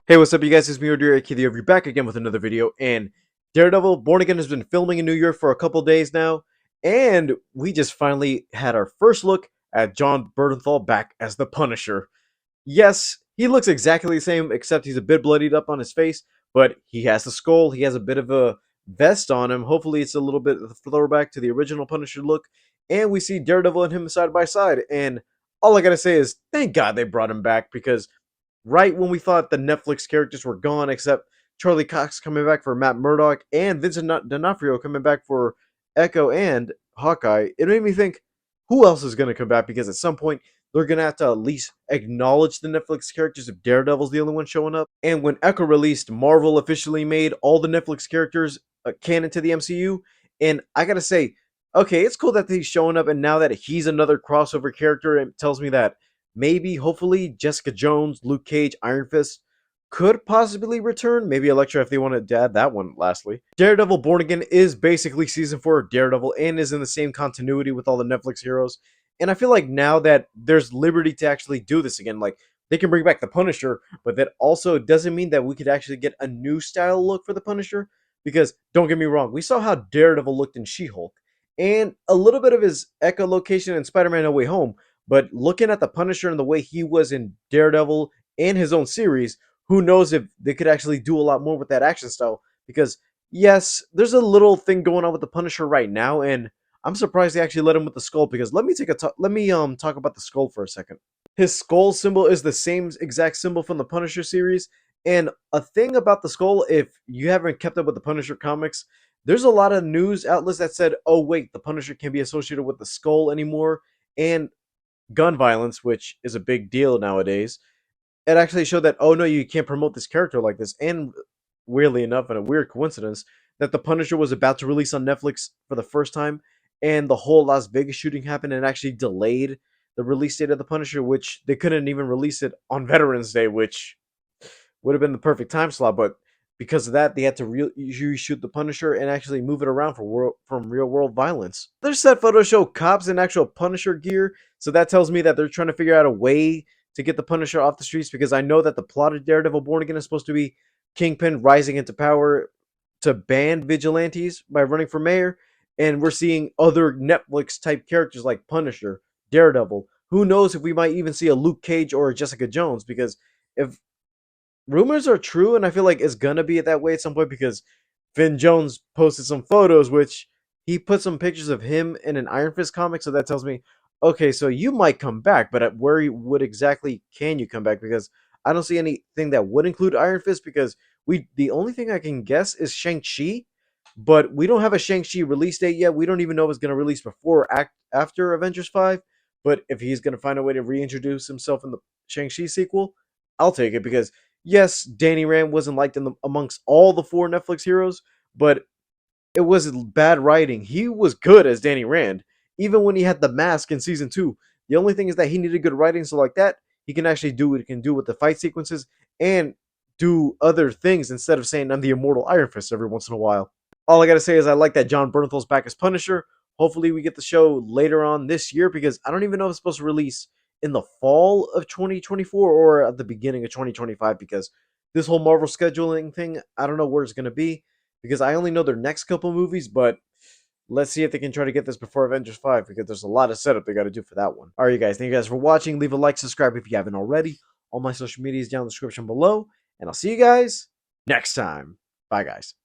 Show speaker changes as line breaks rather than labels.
Hey, what's up, you guys? It's me, Derek, the Overview, back again with another video. And Daredevil Born Again has been filming in New York for a couple days now, and we just finally had our first look at Jon Bernthal back as the Punisher. Yes, he looks exactly the same, except he's a bit bloodied up on his face, but he has the skull. He has a bit of a vest on him. Hopefully, it's a little bit of a throwback to the original Punisher look. And we see Daredevil and him side by side. And all I gotta say is, thank God they brought him back because right when we thought the Netflix characters were gone, except Charlie Cox coming back for Matt Murdock and Vincent D'Onofrio coming back for Echo and Hawkeye, it made me think, who else is going to come back? Because at some point, they're going to have to at least acknowledge the Netflix characters if Daredevil's the only one showing up. And when Echo released, Marvel officially made all the Netflix characters canon to the MCU. And I got to say, okay, it's cool that he's showing up, and now that he's another crossover character, it tells me that maybe, hopefully, Jessica Jones, Luke Cage, Iron Fist could possibly return. Maybe Elektra if they want to add that one lastly. Daredevil Born Again is basically season 4 of Daredevil and is in the same continuity with all the Netflix heroes. And I feel like now that there's liberty to actually do this again, like they can bring back the Punisher, but that also doesn't mean that we could actually get a new style look for the Punisher. Because don't get me wrong, we saw how Daredevil looked in She-Hulk and a little bit of his echolocation in Spider-Man No Way Home. But looking at the Punisher and the way he was in Daredevil and his own series, who knows if they could actually do a lot more with that action style? Because yes, there's a little thing going on with the Punisher right now, and I'm surprised they actually let him with the skull. Because let me talk about the skull for a second. His skull symbol is the same exact symbol from the Punisher series. And a thing about the skull, if you haven't kept up with the Punisher comics, there's a lot of news outlets that said, oh, wait, the Punisher can't be associated with the skull anymore. And gun violence, which is a big deal nowadays, it actually showed that, oh no, you can't promote this character like this. And weirdly enough, and a weird coincidence, that the Punisher was about to release on Netflix for the first time, and the whole Las Vegas shooting happened and actually delayed the release date of the Punisher, which they couldn't even release it on Veterans Day, which would have been the perfect time slot. But because of that, they had to reshoot the Punisher and actually move it around from real world violence. Their set photos show cops in actual Punisher gear, so that tells me that they're trying to figure out a way to get the Punisher off the streets. Because I know that the plot of Daredevil Born Again is supposed to be Kingpin rising into power to ban vigilantes by running for mayor, and we're seeing other Netflix type characters like Punisher, Daredevil. Who knows if we might even see a Luke Cage or a Jessica Jones? Because if rumors are true, and I feel like it's gonna be that way at some point, because Finn Jones posted some photos, which he put some pictures of him in an Iron Fist comic, so that tells me, okay, so you might come back, but at where would exactly can you come back? Because I don't see anything that would include Iron Fist, because the only thing I can guess is Shang-Chi, but we don't have a Shang-Chi release date yet. We don't even know if it's gonna release before or after Avengers 5. But if he's gonna find a way to reintroduce himself in the Shang-Chi sequel, I'll take it. Because yes, Danny Rand wasn't liked amongst all the 4 Netflix heroes, but it was bad writing. He was good as Danny Rand, even when he had the mask in season 2. The only thing is that he needed good writing, so like that, he can actually do what he can do with the fight sequences and do other things instead of saying I'm the immortal Iron Fist every once in a while. All I gotta say is I like that Jon Bernthal's back as Punisher. Hopefully we get the show later on this year, because I don't even know if it's supposed to release in the fall of 2024 or at the beginning of 2025, because this whole Marvel scheduling thing, I don't know where it's going to be, because I only know their next couple movies. But let's see if they can try to get this before Avengers 5, because there's a lot of setup they got to do for that one. All right, you guys, thank you guys for watching. Leave a like, subscribe if you haven't already. All my social media is down in the description below, and I'll see you guys next time. Bye, guys.